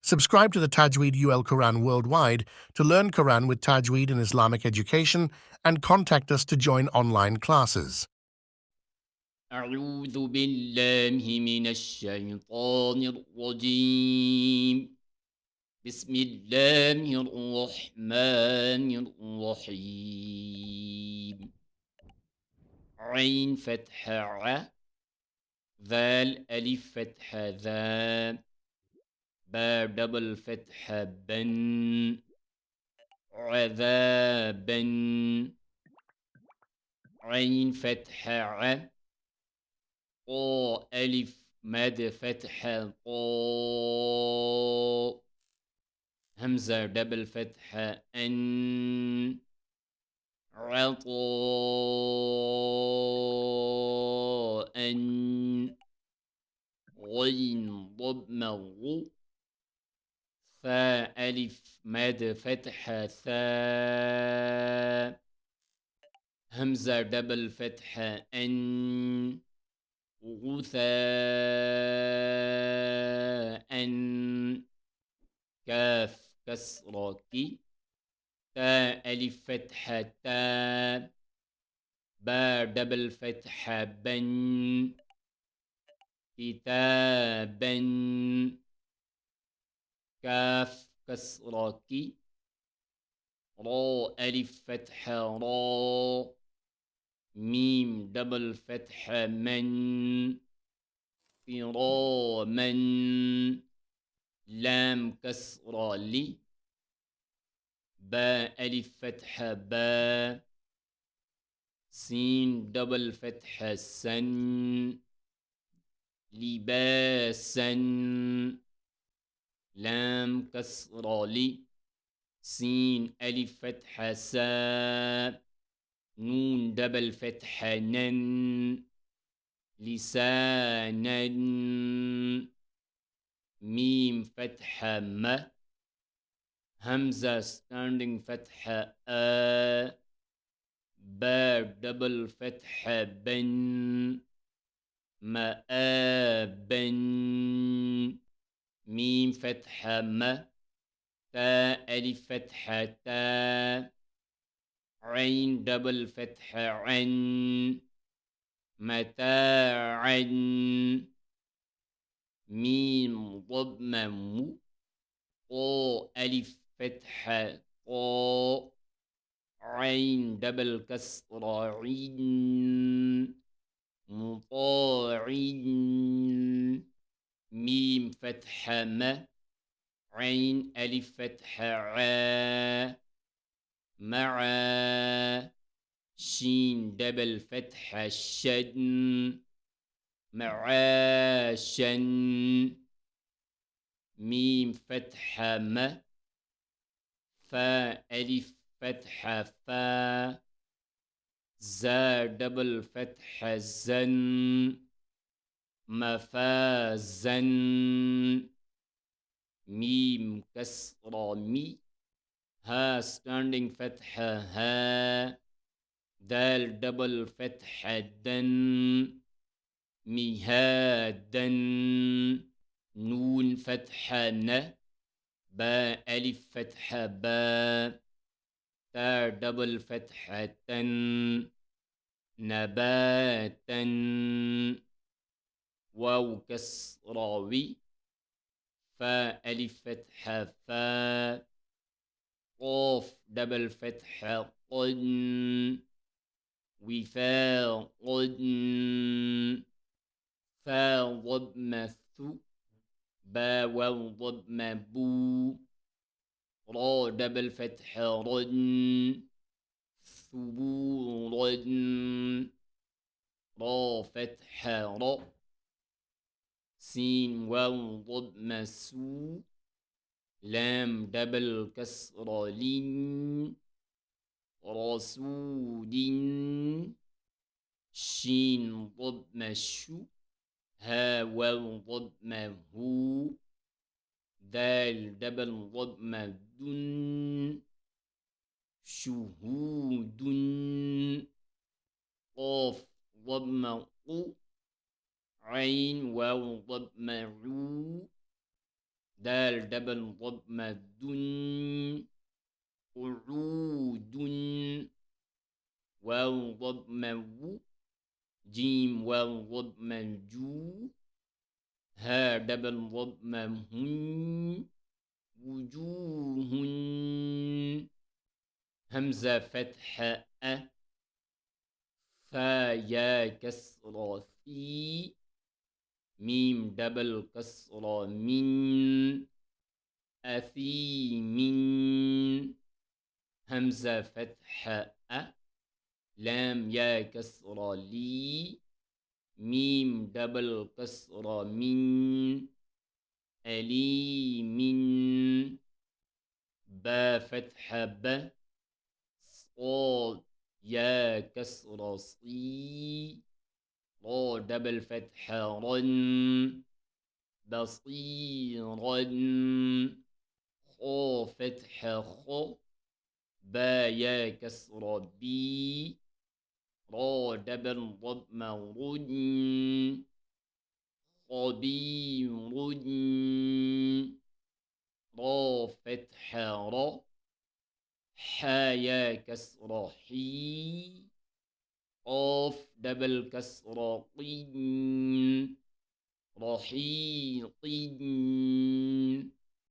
Subscribe to the Tajweed UL Quran worldwide to learn Quran with Tajweed and Islamic education and contact us to join online classes. أعوذ بالله من الشيطان الرجيم بسم الله الرحمن الرحيم عين فتحة ع ذال ألف فتحة ذا با دبل فتحة بن عذابا عين فتحة ع طاء ألف مد فتحة طاء همزة دبل فتحة أن عطاء أن غين ضمة غو ثاء ألف مد فتحة ثاء همزة دبل فتحة أن غثاء أن كاف كسرة كي تاء ألف فتحة تاء با دبل فتحة بن كتابا كاف كسرة كي را ألف فتحة را ميم دبل فتحة من كراما لام كسرة لي با ألف فتحة با سين دبل فتحة سن لباسا لام كسرة لي سين ألف فتحة سا نون دبل فتحة نن لسانا ميم فتحة م همزة ستاندing فتحة با دبل فتحة بن مآبا ميم فتحة م تاء ألف فتحة تاء عين دبل فتحة عن متاعا ميم ضمة م طاء ألف فتحة طاء عين دبل كسرة عين مطاع ميم فتحة م عين ألف فتحة عا مع شين دبل فتحة شن معاشا ميم فتحة م فا ألف فتحة فا زا دبل فتحة زن مفازا ميم كسرة مي ها ستاندing فتحة ها دال دبل فتحة دن مهادا نون فتحة ن با ألف فتحة با تا دبل فتحة تن نباتا واو كسراوي فا ألف فتحة فا قاف دبل فتحة قن وفاء قن فا ضم ثو با واو ضم بو را دبل فتحة رن ثبورا را فتحة را سين واو ضم سو لام دبل كسرة لين رسول شين ضم شو ها واو ضم هو دال دبل ضم دن شهود قاف ضم قو عين واو ضم عو دال دبل ضمة دن قعود واو ضمة و جيم واو ضمة جو ها دبل ضمة هن وجوه همزة فتحة فا يا كسرة في ميم دبل كسرة من أثيم همزة فتحة لام يا كسرة لي ميم دبل كسرة من أليم با فتحة ب صاد يا كسرة صي را دبل فتحة رن بصيرا خا فتحة خ با يا كسرة بي را دبل ضمة رن خبير را فتحة را حا يا كسرة حي قاف دبل كسرة قين رحيق